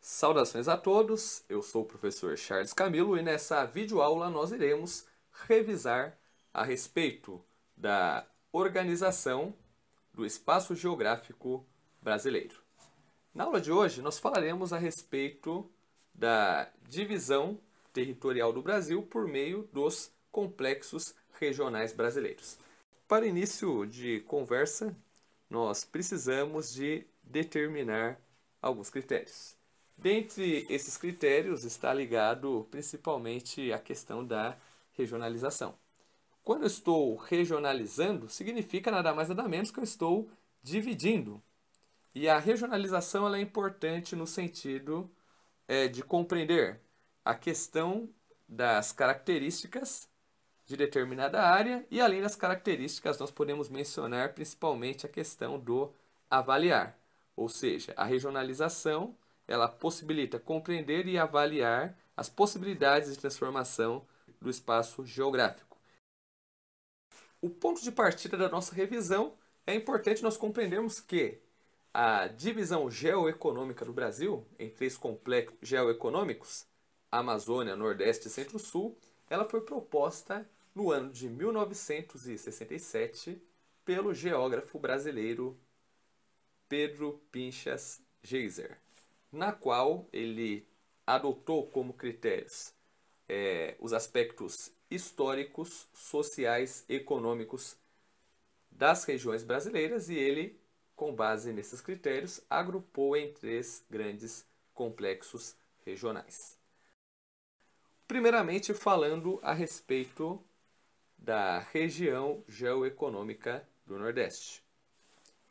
Saudações a todos, eu sou o professor Charles Camilo e nessa videoaula nós iremos revisar a respeito da organização do espaço geográfico brasileiro. Na aula de hoje nós falaremos a respeito da divisão territorial do Brasil por meio dos complexos regionais brasileiros. Para início de conversa, nós precisamos de determinar alguns critérios. Dentre esses critérios está ligado principalmente a questão da regionalização. Quando eu estou regionalizando, significa nada mais nada menos que eu estou dividindo. E a regionalização ela é importante no sentido de compreender a questão das características de determinada área e além das características nós podemos mencionar principalmente a questão do avaliar. Ou seja, a regionalização ela possibilita compreender e avaliar as possibilidades de transformação do espaço geográfico. O ponto de partida da nossa revisão é importante nós compreendermos que a divisão geoeconômica do Brasil em três complexos geoeconômicos, Amazônia, Nordeste e Centro-Sul, ela foi proposta no ano de 1967 pelo geógrafo brasileiro Pedro Pinchas Geiser, na qual ele adotou como critérios os aspectos históricos, sociais, econômicos das regiões brasileiras e ele, com base nesses critérios, agrupou em três grandes complexos regionais. Primeiramente, falando a respeito da região geoeconômica do Nordeste,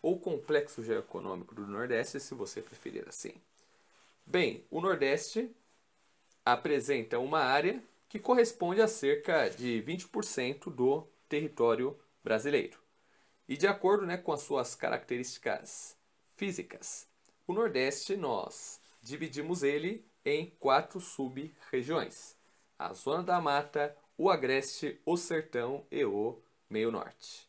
ou complexo geoeconômico do Nordeste, se você preferir assim. Bem, o Nordeste apresenta uma área que corresponde a cerca de 20% do território brasileiro. E de acordo com as suas características físicas, o Nordeste nós dividimos ele em 4 sub-regiões: a Zona da Mata, o Agreste, o Sertão e o Meio Norte.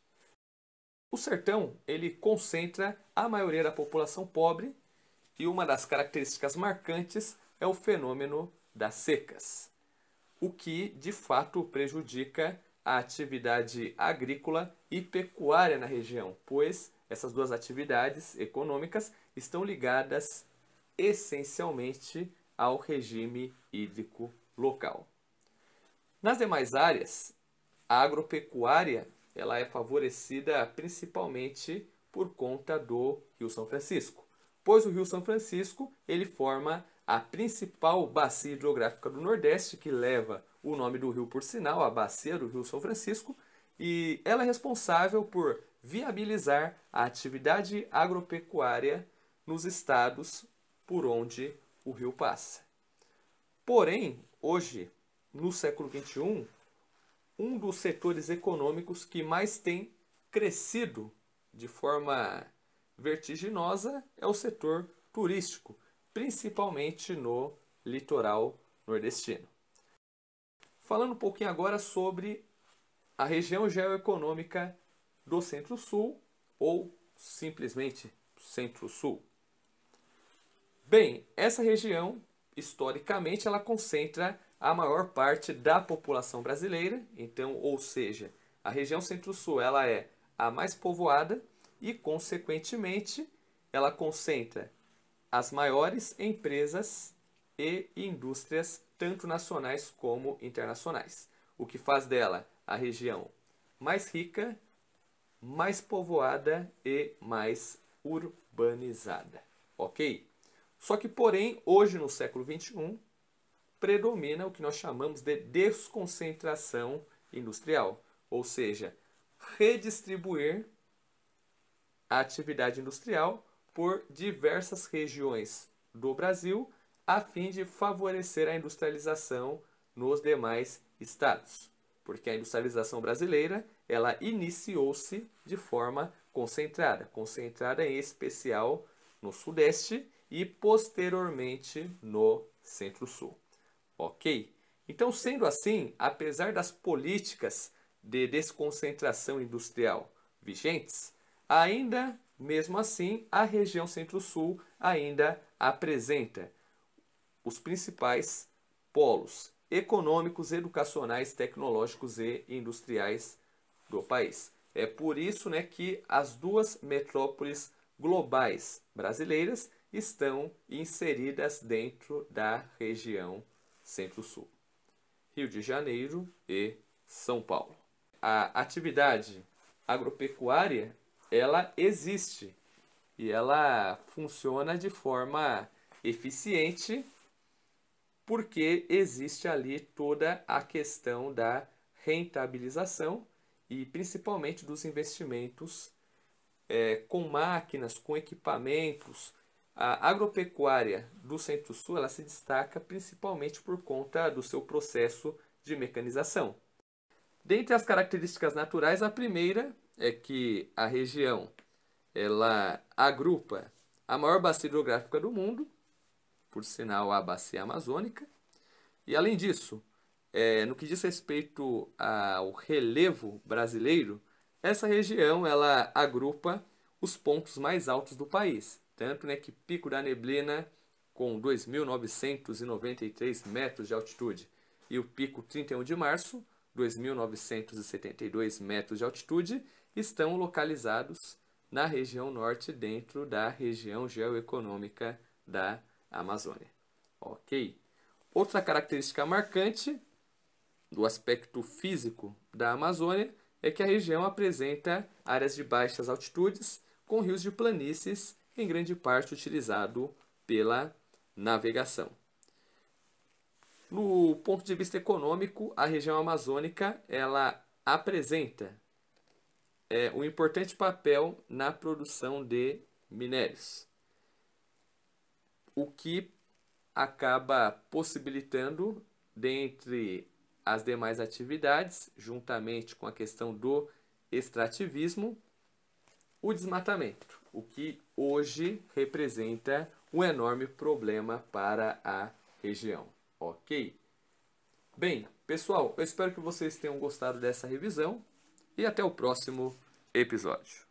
O Sertão ele concentra a maioria da população pobre e uma das características marcantes é o fenômeno das secas, o que de fato prejudica a atividade agrícola e pecuária na região, pois essas duas atividades econômicas estão ligadas essencialmente ao regime hídrico local. Nas demais áreas, a agropecuária ela é favorecida principalmente por conta do Rio São Francisco, pois o Rio São Francisco ele forma a principal bacia hidrográfica do Nordeste, que leva o nome do rio por sinal, a bacia do Rio São Francisco, e ela é responsável por viabilizar a atividade agropecuária nos estados por onde o rio passa. Porém, hoje, no século XXI, um dos setores econômicos que mais tem crescido de forma vertiginosa é o setor turístico, principalmente no litoral nordestino. Falando um pouquinho agora sobre a região geoeconômica do Centro-Sul ou simplesmente Centro-Sul. Bem, essa região, historicamente, ela concentra a maior parte da população brasileira, então, ou seja, a região Centro-Sul ela é a mais povoada e, consequentemente, ela concentra as maiores empresas e indústrias, tanto nacionais como internacionais, o que faz dela a região mais rica, mais povoada e mais urbanizada, ok? Só que, porém, hoje no século XXI, predomina o que nós chamamos de desconcentração industrial, ou seja, redistribuir a atividade industrial por diversas regiões do Brasil, a fim de favorecer a industrialização nos demais estados. Porque a industrialização brasileira, ela iniciou-se de forma concentrada em especial no Sudeste e posteriormente no Centro-Sul. Ok? Então, sendo assim, apesar das políticas de desconcentração industrial vigentes, ainda, mesmo assim, a região Centro-Sul ainda apresenta os principais polos econômicos, educacionais, tecnológicos e industriais do país. É por isso, né, que as duas metrópoles globais brasileiras estão inseridas dentro da região Centro-Sul, Rio de Janeiro e São Paulo. A atividade agropecuária, ela existe e ela funciona de forma eficiente porque existe ali toda a questão da rentabilização e principalmente dos investimentos com máquinas, com equipamentos. A agropecuária do Centro-Sul ela se destaca principalmente por conta do seu processo de mecanização. Dentre as características naturais, a primeira é que a região ela agrupa a maior bacia hidrográfica do mundo, por sinal a bacia amazônica, e além disso, no que diz respeito ao relevo brasileiro, essa região ela agrupa os pontos mais altos do país, tanto, né, que Pico da Neblina, com 2.993 metros de altitude, e o Pico 31 de Março, 2.972 metros de altitude, estão localizados na região norte, dentro da região geoeconômica da Amazônia. Ok? Outra característica marcante do aspecto físico da Amazônia é que a região apresenta áreas de baixas altitudes com rios de planícies, em grande parte utilizado pela navegação. No ponto de vista econômico, a região amazônica ela apresenta um importante papel na produção de minérios, o que acaba possibilitando, dentre as demais atividades, juntamente com a questão do extrativismo, o desmatamento, o que hoje representa um enorme problema para a região. Ok? Bem, pessoal, eu espero que vocês tenham gostado dessa revisão e até o próximo episódio.